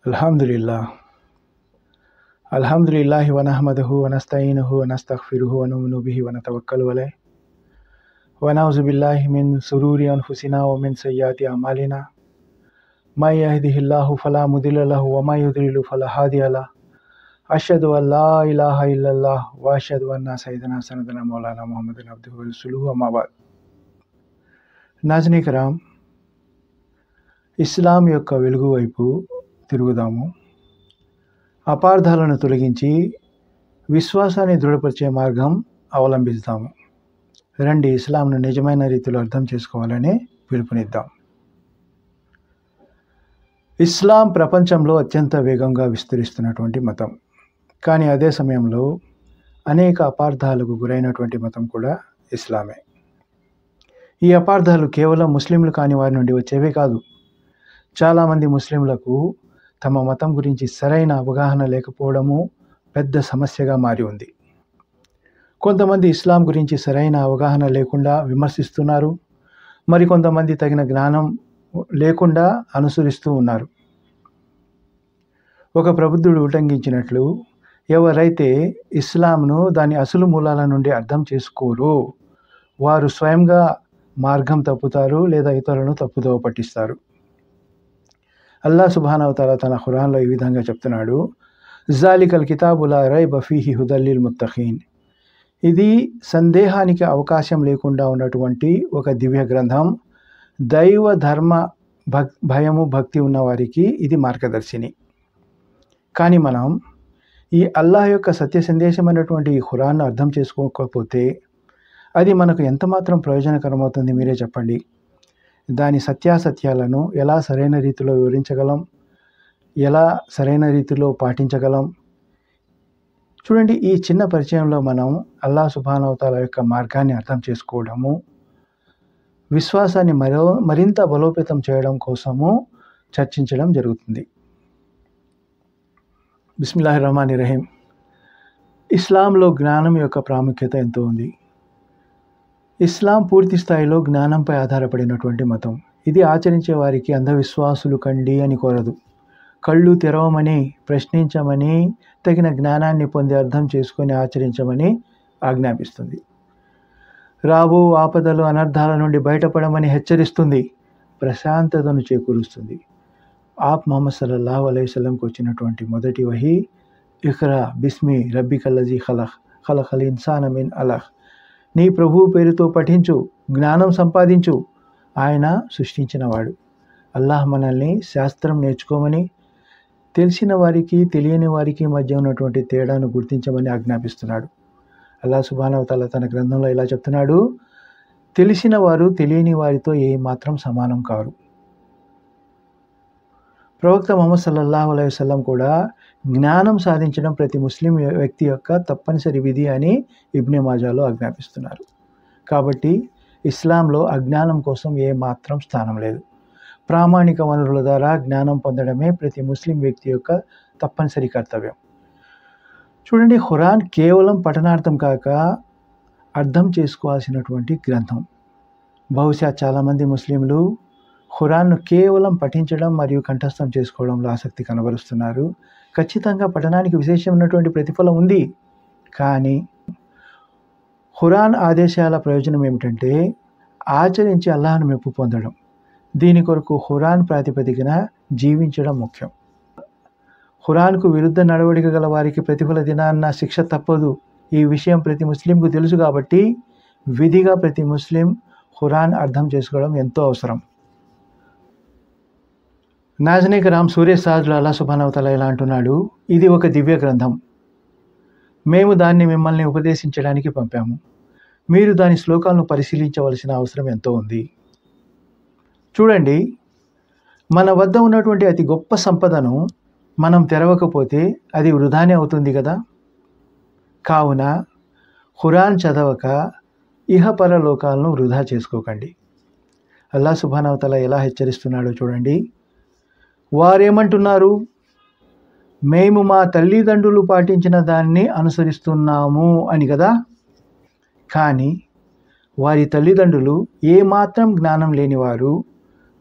अल्हम्दुलिल्लाह अल्हम्दुलिल्लाहि व नहमदुहु व नस्तईनुहु व नस्तगफिरुहु व नु'मिनु बिहि व नतवक्कलु अलैहि व नऊज़ु बिल्लाहि मिन शुरूरि अनफुसिना व मिन सय्यिआति अमालिना मय यहदिहिल्लाहु फला मुदिल्ल लहु व मय युद्लिल फला हादिय लहु अशहदु अन ला इलाहा इल्लल्लाह व अशहदु अन्ना सय्यदना सनदना मौलाना मुहम्मदन अब्दुहु व रसूलुहु अम्मा बाद। नाज़रीन किराम, ఇస్లాం యొక్క వెలుగు వైపు తిరుగుదాము. అపార్థాలను తొలగించి విశ్వాసాన్ని దృఢపరిచే మార్గం అవలంబిస్తాము. రండి, ఇస్లాంను నిజమైన రీతిలో అర్థం చేసుకోవాలని పిలుపునిద్దాం. ఇస్లాం ప్రపంచంలో అత్యంత వేగంగా విస్తరిస్తున్నటువంటి మతం, కానీ అదే సమయంలో అనేక అపార్థాలకు గురైనటువంటి మతం కూడా ఇస్లామే. ఈ అపార్థాలు కేవలం ముస్లింలు కాని వారి నుండి వచ్చేవే కాదు. చాలామంది ముస్లింలకు తమ మతం గురించి సరైన అవగాహన లేకపోవడము పెద్ద సమస్యగా మారి ఉంది. కొంతమంది ఇస్లాం గురించి సరైన అవగాహన లేకుండా విమర్శిస్తున్నారు, మరికొంతమంది తగిన జ్ఞానం లేకుండా అనుసరిస్తూ ఉన్నారు. ఒక ప్రబుద్ధుడు ఉటంకించినట్లు, ఎవరైతే ఇస్లాంను దాని అసలు మూలాల నుండి అర్థం చేసుకోరో వారు స్వయంగా మార్గం తప్పుతారు లేదా ఇతరులను తప్పుదోవ పట్టిస్తారు. అల్లాహ్ సుబ్హానహు వ తఆలా తన ఖురాన్లో ఈ విధంగా చెప్తున్నాడు, జాలికల్ కితాబు లా రైబ ఫీహి హుదల్ లిల్ ముత్తఖీన్. ఇది సందేహానికి అవకాశం లేకుండా ఉన్నటువంటి ఒక దివ్య గ్రంథం. దైవ ధర్మ భయము భక్తి ఉన్న వారికి ఇది మార్గదర్శిని. కానీ మనం ఈ అల్లాహ్ యొక్క సత్య సందేశమైనటువంటి ఈ ఖురాన్ను అర్థం చేసుకోకపోతే అది మనకు ఎంతమాత్రం ప్రయోజనకరమవుతుంది? మీరే చెప్పండి. దాని సత్యాసత్యాలను ఎలా సరైన రీతిలో వివరించగలం, ఎలా సరైన రీతిలో పాటించగలం? చూడండి, ఈ చిన్న పరిచయంలో మనం అల్లాహ్ సుబ్హానహు వ తఆలా యొక్క మార్గాన్ని అర్థం చేసుకోవడము, విశ్వాసాన్ని మరింత బలోపేతం చేయడం కోసము చర్చించడం జరుగుతుంది. బిస్మిల్లాహిర్ రహమానిర్ రహీం. ఇస్లాంలో జ్ఞానం యొక్క ప్రాముఖ్యత ఎంతో ఉంది. ఇస్లాం పూర్తి స్థాయిలో జ్ఞానంపై ఆధారపడినటువంటి మతం. ఇది ఆచరించే వారికి అంధవిశ్వాసులు కండి అని కోరదు. కళ్ళు తెరవమని, ప్రశ్నించమని, తగిన జ్ఞానాన్ని పొంది అర్థం చేసుకొని ఆచరించమని ఆజ్ఞాపిస్తుంది. రాబో ఆపదలు అనర్థాల నుండి బయటపడమని హెచ్చరిస్తుంది. ప్రశాంతతను చేకూరుస్తుంది. ఆప్ ముహమ్మద్ సల్లల్లాహు అలైహి వసల్లంకు వచ్చినటువంటి మొదటి వహీ, ఇఖ్రా బిస్మి రబ్బికల్లజీ ఖలక్ ఖలఖల్ ఇన్సాన మిన్ అలక్. నీ ప్రభువు పేరుతో పఠించు, జ్ఞానం సంపాదించు, ఆయన సృష్టించినవాడు. అల్లాహ్ మనల్ని శాస్త్రం నేర్చుకోమని, తెలిసిన వారికి తెలియని వారికి మధ్య ఉన్నటువంటి తేడాను గుర్తించమని ఆజ్ఞాపిస్తున్నాడు. అల్లాహ్ సుబ్హానహు వ తఆలా తన గ్రంథంలో ఇలా చెప్తున్నాడు, తెలిసిన వారు తెలియని వారితో ఏమాత్రం సమానం కారు. ప్రవక్త ముహమ్మద్ సల్లల్లాహు అలైహి వసల్లం కూడా జ్ఞానం సాధించడం ప్రతి ముస్లిం వ్యక్తి యొక్క తప్పనిసరి విధి అని ఇబ్నే మాజాలో ఆజ్ఞాపిస్తున్నారు. కాబట్టి ఇస్లాంలో అజ్ఞానం కోసం ఏమాత్రం స్థానం లేదు. ప్రామాణిక వనరుల ద్వారా జ్ఞానం పొందడమే ప్రతి ముస్లిం వ్యక్తి యొక్క తప్పనిసరి కర్తవ్యం. చూడండి, ఖురాన్ కేవలం పఠనార్థం కాక అర్థం చేసుకోవాల్సినటువంటి గ్రంథం. బహుశా చాలామంది ముస్లింలు ఖురాన్ను కేవలం పఠించడం మరియు కంఠస్థం చేసుకోవడంలో ఆసక్తి కనబరుస్తున్నారు. ఖచ్చితంగా పఠనానికి విశేషమైనటువంటి ప్రతిఫలం ఉంది. కానీ ఖురాన్ ఆదేశాల ప్రయోజనం ఏమిటంటే ఆచరించి అల్లాహ్ను మెప్పు పొందడం. దీని కొరకు ఖురాన్ ప్రాతిపదికన జీవించడం ముఖ్యం. ఖురాన్కు విరుద్ధ నడవడిక గల వారికి ప్రతిఫల దినాన్న శిక్ష తప్పదు. ఈ విషయం ప్రతి ముస్లింకు తెలుసు. కాబట్టి విధిగా ప్రతి ముస్లిం ఖురాన్ అర్థం చేసుకోవడం ఎంతో అవసరం. నాజరీన్ కిరామ్, సూరే సాజ్లో అల్లాహ్ సుబ్హానహు వ తఆలా ఇలా అంటున్నాడు, ఇది ఒక దివ్య గ్రంథం. మేము దాన్ని మిమ్మల్ని ఉపదేశించడానికి పంపాము. మీరు దాని శ్లోకాలను పరిశీలించవలసిన అవసరం ఎంతో ఉంది. చూడండి, మన వద్ద ఉన్నటువంటి అతి గొప్ప సంపదను మనం తెరవకపోతే అది వృధానే అవుతుంది కదా. కావున ఖురాన్ చదవక ఇహపర లోకాలను వృధా చేసుకోకండి. అల్లాహ్ సుబ్హానహు వ తఆలా ఎలా హెచ్చరిస్తున్నాడో చూడండి. వారేమంటున్నారు? మేము మా తల్లిదండ్రులు పాటించిన దాన్ని అనుసరిస్తున్నాము అని కదా. కానీ వారి తల్లిదండ్రులు ఏమాత్రం జ్ఞానం లేనివారు,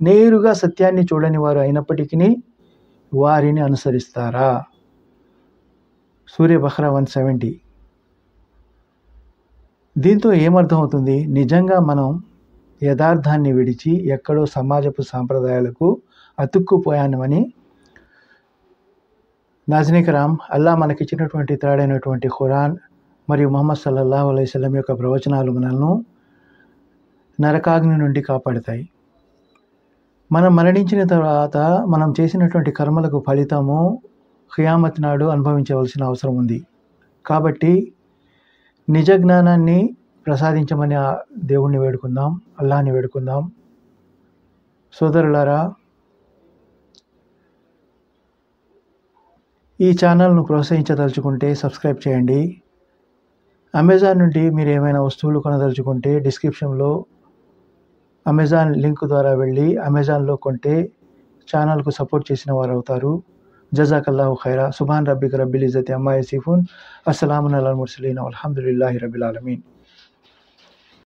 నేరుగా సత్యాన్ని చూడని వారు అయినప్పటికీ వారిని అనుసరిస్తారా? సూర్య బహ్రా 170. దీంతో ఏమర్థమవుతుంది? నిజంగా మనం యథార్థాన్ని విడిచి ఎక్కడో సమాజపు సాంప్రదాయాలకు అతుక్కుపోయామని. నాజ్నీ కరామ్, అల్లా మనకిచ్చినటువంటి తాడైనటువంటి ఖురాన్ మరియు ముహమ్మద్ సల్లల్లాహు అలైహి వసల్లం యొక్క ప్రవచనాలు మనల్ని నరకాగ్ని నుండి కాపాడుతాయి. మనం మరణించిన తర్వాత మనం చేసినటువంటి కర్మలకు ఫలితము ఖియామత్ నాడు అనుభవించవలసిన అవసరం ఉంది. కాబట్టి నిజ జ్ఞానాన్ని ప్రసాదించమని ఆ దేవుణ్ణి వేడుకుందాం, అల్లాహ్ని వేడుకుందాం. సోదరులారా, ఈ ఛానల్ను ప్రోత్సహించదలుచుకుంటే సబ్స్క్రైబ్ చేయండి. అమెజాన్ నుండి మీరు ఏమైనా వస్తువులు కొనదలుచుకుంటే డిస్క్రిప్షన్లో అమెజాన్ లింక్ ద్వారా వెళ్ళి అమెజాన్లో కొంటే ఛానల్కు సపోర్ట్ చేసిన వారు అవుతారు. జజాకల్లాహు ఖైరా. సుబ్హాన్ రబ్బిక రబ్బిల్ ఇజ్జతి అమ్మా యసిఫూన్. అస్సలాము అలల్ ముర్సలీన్ వల్హమ్దులిల్లాహి రబ్బిల్ ఆలమీన్.